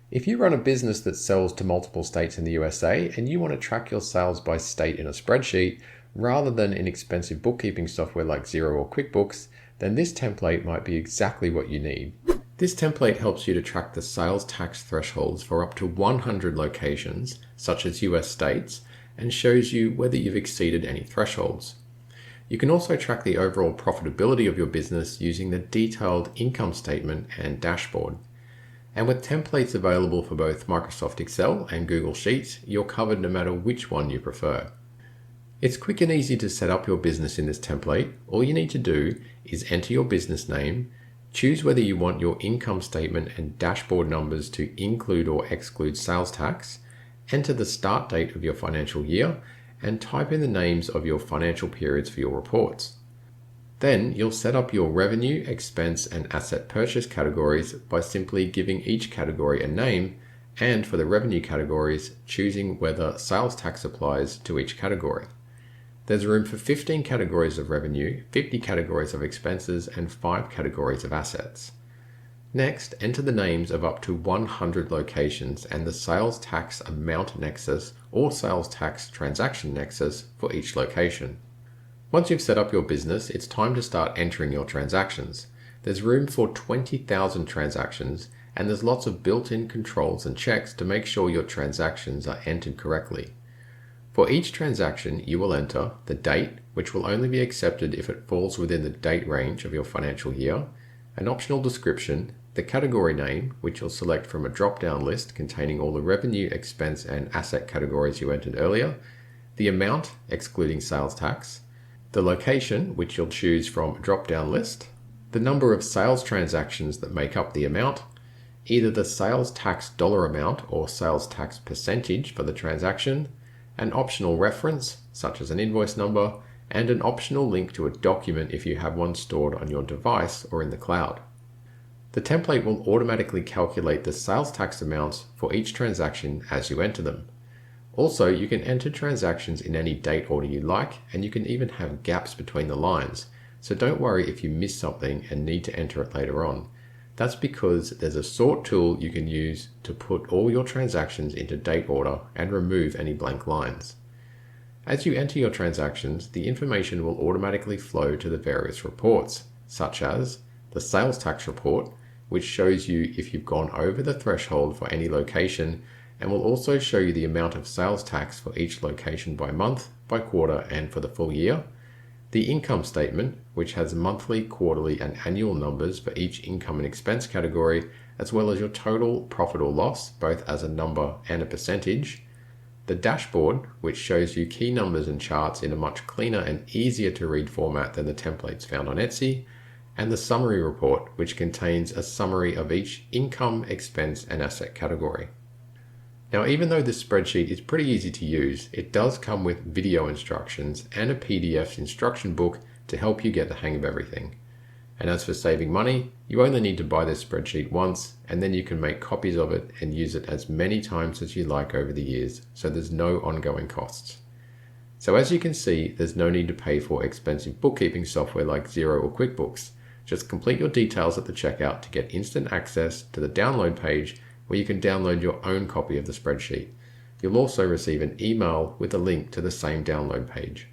If you run a business that sells to multiple states in the USA and you want to track your sales by state in a spreadsheet, rather than in expensive bookkeeping software like Xero or QuickBooks, then this template might be exactly what you need. This template helps you to track the sales tax thresholds for up to 100 locations, such as US states, and shows you whether you've exceeded any thresholds. You can also track the overall profitability of your business using the detailed income statement and dashboard. And with templates available for both Microsoft Excel and Google Sheets, you're covered no matter which one you prefer. It's quick and easy to set up your business in this template. All you need to do is enter your business name, choose whether you want your income statement and dashboard numbers to include or exclude sales tax, enter the start date of your financial year, and type in the names of your financial periods for your reports. Then you'll set up your revenue, expense, and asset purchase categories by simply giving each category a name, and for the revenue categories, choosing whether sales tax applies to each category. There's room for 15 categories of revenue, 50 categories of expenses, and 5 categories of assets. Next, enter the names of up to 100 locations and the sales tax amount nexus or sales tax transaction nexus for each location. Once you've set up your business, it's time to start entering your transactions. There's room for 20,000 transactions, and there's lots of built-in controls and checks to make sure your transactions are entered correctly. For each transaction, you will enter the date, which will only be accepted if it falls within the date range of your financial year, an optional description, the category name, which you'll select from a drop-down list containing all the revenue, expense, and asset categories you entered earlier, the amount, excluding sales tax, the location, which you'll choose from a drop-down list, the number of sales transactions that make up the amount, either the sales tax dollar amount or sales tax percentage for the transaction, an optional reference, such as an invoice number, and an optional link to a document if you have one stored on your device or in the cloud. The template will automatically calculate the sales tax amounts for each transaction as you enter them. Also, you can enter transactions in any date order you like, and you can even have gaps between the lines. So don't worry if you miss something and need to enter it later on. That's because there's a sort tool you can use to put all your transactions into date order and remove any blank lines. As you enter your transactions, the information will automatically flow to the various reports, such as the sales tax report, which shows you if you've gone over the threshold for any location, and will also show you the amount of sales tax for each location by month, by quarter, and for the full year. The income statement, which has monthly, quarterly, and annual numbers for each income and expense category, as well as your total profit or loss, both as a number and a percentage. The dashboard, which shows you key numbers and charts in a much cleaner and easier to read format than the templates found on Etsy. And the summary report, which contains a summary of each income, expense, and asset category. Now, even though this spreadsheet is pretty easy to use, it does come with video instructions and a PDF instruction book to help you get the hang of everything. And as for saving money, you only need to buy this spreadsheet once, and then you can make copies of it and use it as many times as you like over the years, so there's no ongoing costs. So as you can see, there's no need to pay for expensive bookkeeping software like Xero or QuickBooks. Just complete your details at the checkout to get instant access to the download page where you can download your own copy of the spreadsheet. You'll also receive an email with a link to the same download page.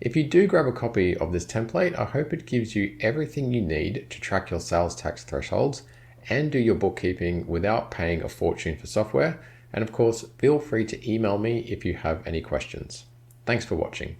If you do grab a copy of this template, I hope it gives you everything you need to track your sales tax thresholds and do your bookkeeping without paying a fortune for software. And of course, feel free to email me if you have any questions. Thanks for watching.